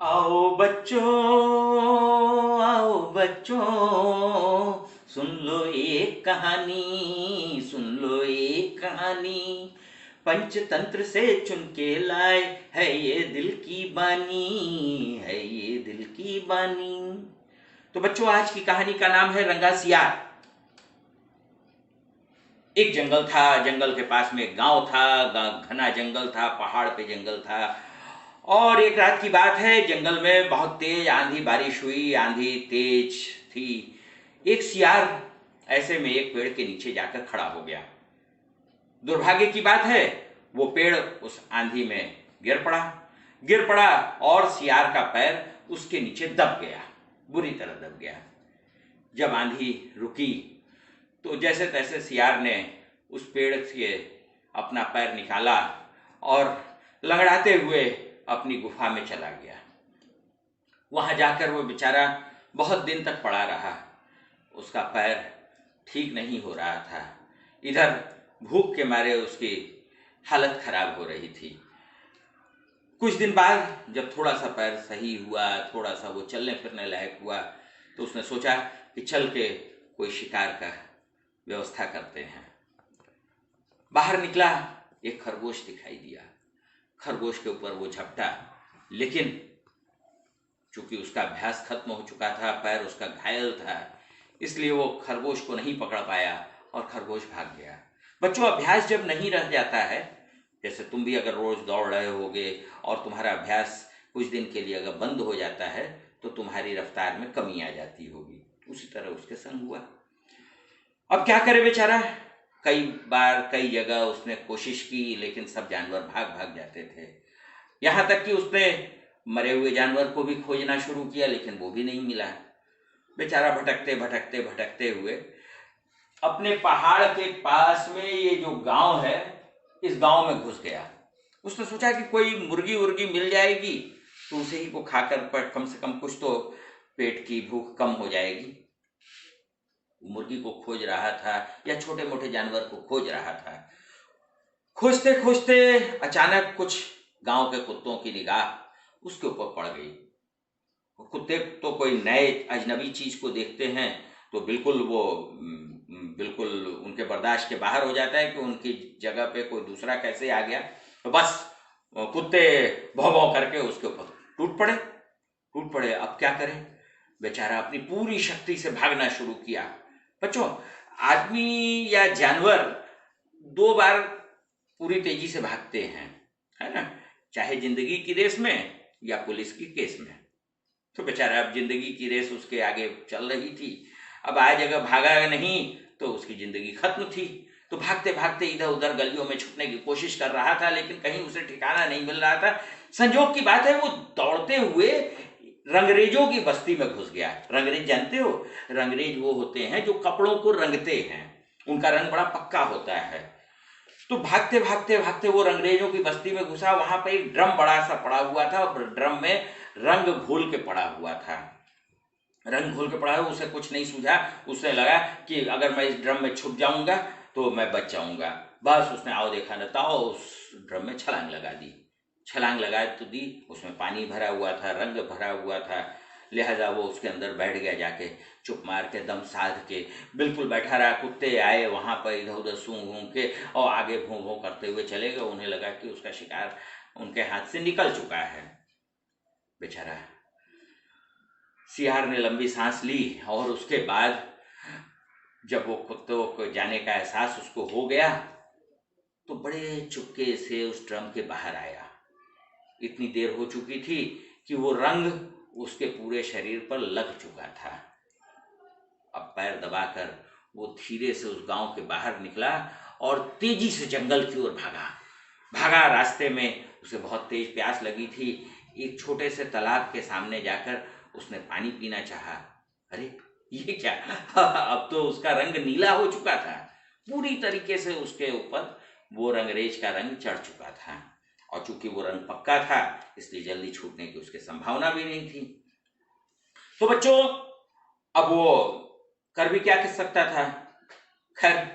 आओ बच्चों, आओ बच्चों, सुन लो एक कहानी, सुन लो एक कहानी। पंचतंत्र से चुन के लाए है ये दिल की बानी, है ये दिल की बानी। तो बच्चों, आज की कहानी का नाम है रंगा सियार। एक जंगल था, जंगल के पास में एक गांव था। घना जंगल था, पहाड़ पे जंगल था। और एक रात की बात है, जंगल में बहुत तेज आंधी बारिश हुई, आंधी तेज थी। एक सियार ऐसे में एक पेड़ के नीचे जाकर खड़ा हो गया। दुर्भाग्य की बात है, वो पेड़ उस आंधी में गिर पड़ा और सियार का पैर उसके नीचे दब गया, बुरी तरह दब गया। जब आंधी रुकी तो जैसे तैसे सियार ने उस पेड़ से अपना पैर निकाला और लंगड़ाते हुए अपनी गुफा में चला गया। वहां जाकर वो बेचारा बहुत दिन तक पड़ा रहा। उसका पैर ठीक नहीं हो रहा था। इधर भूख के मारे उसकी हालत खराब हो रही थी। कुछ दिन बाद जब थोड़ा सा पैर सही हुआ, थोड़ा सा वो चलने फिरने लायक हुआ, तो उसने सोचा कि चल के कोई शिकार का व्यवस्था करते हैं। बाहर निकला, एक खरगोश दिखाई दिया। खरगोश के ऊपर वो झपटा, लेकिन चूंकि उसका अभ्यास खत्म हो चुका था, पैर उसका घायल था, इसलिए वो खरगोश को नहीं पकड़ पाया और खरगोश भाग गया। बच्चों, अभ्यास जब नहीं रह जाता है, जैसे तुम भी अगर रोज दौड़ रहे होगे और तुम्हारा अभ्यास कुछ दिन के लिए अगर बंद हो जाता है तो तुम्हारी रफ्तार में कमी आ जाती होगी। उसी तरह उसके संग हुआ। अब क्या करे बेचारा। कई बार कई जगह उसने कोशिश की, लेकिन सब जानवर भाग भाग जाते थे। यहां तक कि उसने मरे हुए जानवर को भी खोजना शुरू किया, लेकिन वो भी नहीं मिला। बेचारा भटकते भटकते भटकते हुए अपने पहाड़ के पास में ये जो गांव है, इस गांव में घुस गया। उसने सोचा कि कोई मुर्गी उर्गी मिल जाएगी तो उसे ही को खाकर पर कम से कम कुछ तो पेट की भूख कम हो जाएगी। मुर्गी को खोज रहा था या छोटे मोटे जानवर को खोज रहा था। खोजते खोजते अचानक कुछ गांव के कुत्तों की निगाह उसके ऊपर पड़ गई। कुत्ते तो कोई नए अजनबी चीज को देखते हैं तो बिल्कुल वो बिल्कुल उनके बर्दाश्त के बाहर हो जाता है कि उनकी जगह पे कोई दूसरा कैसे आ गया। तो बस कुत्ते भौं भौं करके उसके ऊपर टूट पड़े। अब क्या करें। बेचारा अपनी पूरी शक्ति से भागना शुरू किया। बच्चों, आदमी या जानवर दो बार पूरी तेजी से भागते हैं, है ना, चाहे जिंदगी की रेस में या पुलिस की केस में। तो बेचारा अब जिंदगी की रेस उसके आगे चल रही थी। अब आज अगर भागा नहीं तो उसकी जिंदगी खत्म थी। तो भागते भागते इधर उधर गलियों में छुपने की कोशिश कर रहा था, लेकिन कहीं उसे ठिकाना नहीं मिल रहा था। संजोग की बात है, वो दौड़ते हुए रंगरेजों की बस्ती में घुस गया। रंगरेज जानते हो? रंगरेज वो होते हैं जो कपड़ों को रंगते हैं। उनका रंग बड़ा पक्का होता है। तो भागते भागते भागते वो रंगरेजों की बस्ती में घुसा। वहां पर एक ड्रम बड़ा सा पड़ा हुआ था और ड्रम में रंग घोल के पड़ा हुआ था। रंग घोल के पड़ा है, उसे कुछ नहीं सूझा। उसे लगा कि अगर मैं इस ड्रम में छुप जाऊंगा तो मैं बच जाऊंगा। बस उसने आओ देखा न ताओ उस ड्रम में छलांग लगा दी। छलांग लगा तो दी, उसमें पानी भरा हुआ था, रंग भरा हुआ था। लिहाजा वो उसके अंदर बैठ गया जाके, चुप मार के, दम साध के बिल्कुल बैठा रहा। कुत्ते आए वहां पर इधर उधर सूंघ घूंघ के और आगे भों भों करते हुए चले गए। उन्हें लगा कि उसका शिकार उनके हाथ से निकल चुका है। बेचारा सियार ने लंबी सांस ली और उसके बाद जब वो कुत्तों को जाने का एहसास उसको हो गया तो बड़े चुपके से उस ड्रम के बाहर आया। इतनी देर हो चुकी थी कि वो रंग उसके पूरे शरीर पर लग चुका था। अब पैर दबाकर वो धीरे से उस गांव के बाहर निकला और तेजी से जंगल की ओर भागा। रास्ते में उसे बहुत तेज प्यास लगी थी। एक छोटे से तालाब के सामने जाकर उसने पानी पीना चाहा। अरे ये क्या! अब तो उसका रंग नीला हो चुका था। पूरी तरीके से उसके ऊपर वो रंगरेज का रंग चढ़ चुका था। और चूंकि वो रंग पक्का था, इसलिए जल्दी छूटने की उसकी संभावना भी नहीं थी। तो बच्चों, अब वो कर भी क्या कर सकता था। खैर,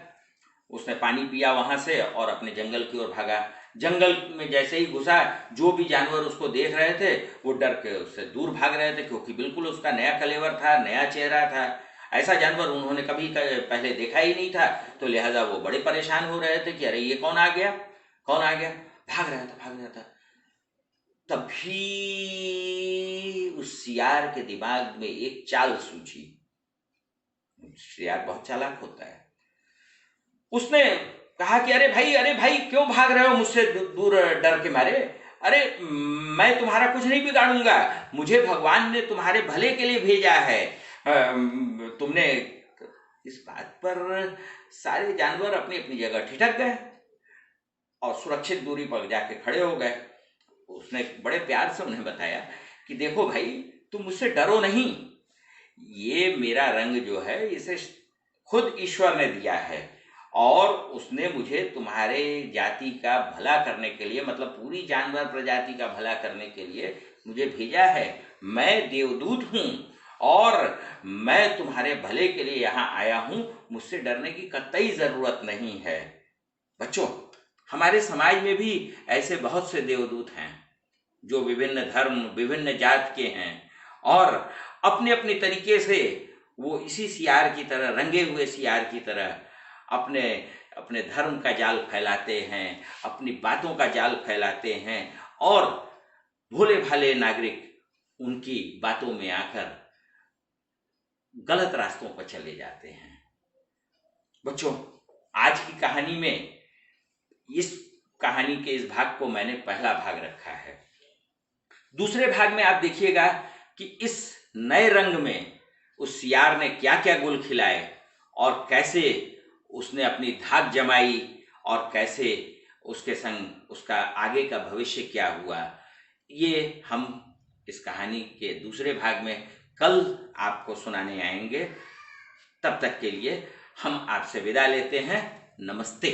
उसने पानी पिया वहां से और अपने जंगल की ओर भागा। जंगल में जैसे ही घुसा, जो भी जानवर उसको देख रहे थे वो डर के उससे दूर भाग रहे थे, क्योंकि बिल्कुल उसका नया कलेवर था, नया चेहरा था। ऐसा जानवर उन्होंने कभी पहले देखा ही नहीं था, तो लिहाजा वो बड़े परेशान हो रहे थे कि अरे ये कौन आ गया, कौन आ गया। भाग रहा था, भाग रहा था। तभी उस सियार के दिमाग में एक चाल सूझी। सियार बहुत चालाक होता है। उसने कहा कि अरे भाई क्यों भाग रहे हो मुझसे दूर डर के मारे? अरे मैं तुम्हारा कुछ नहीं बिगाड़ूंगा, मुझे भगवान ने तुम्हारे भले के लिए भेजा है। तुमने इस बात पर सारे जानवर अपनी अपनी जगह ठिठक गए और सुरक्षित दूरी पर जाके खड़े हो गए। उसने बड़े प्यार से उन्हें बताया कि देखो भाई, तुम मुझसे डरो नहीं, ये मेरा रंग जो है इसे खुद ईश्वर ने दिया है और उसने मुझे तुम्हारे जाति का भला करने के लिए, मतलब पूरी जानवर प्रजाति का भला करने के लिए मुझे भेजा है। मैं देवदूत हूँ और मैं तुम्हारे भले के लिए यहाँ आया हूँ, मुझसे डरने की कतई जरूरत नहीं है। बच्चों, हमारे समाज में भी ऐसे बहुत से देवदूत हैं जो विभिन्न धर्म, विभिन्न जात के हैं और अपने अपने तरीके से वो इसी सियार की तरह, रंगे हुए सियार की तरह अपने अपने धर्म का जाल फैलाते हैं, अपनी बातों का जाल फैलाते हैं और भोले भाले नागरिक उनकी बातों में आकर गलत रास्तों पर चले जाते हैं। बच्चों, आज की कहानी में इस कहानी के इस भाग को मैंने पहला भाग रखा है। दूसरे भाग में आप देखिएगा कि इस नए रंग में उस सियार ने क्या क्या गुल खिलाए और कैसे उसने अपनी धाक जमाई और कैसे उसके संग उसका आगे का भविष्य क्या हुआ। ये हम इस कहानी के दूसरे भाग में कल आपको सुनाने आएंगे। तब तक के लिए हम आपसे विदा लेते हैं। नमस्ते।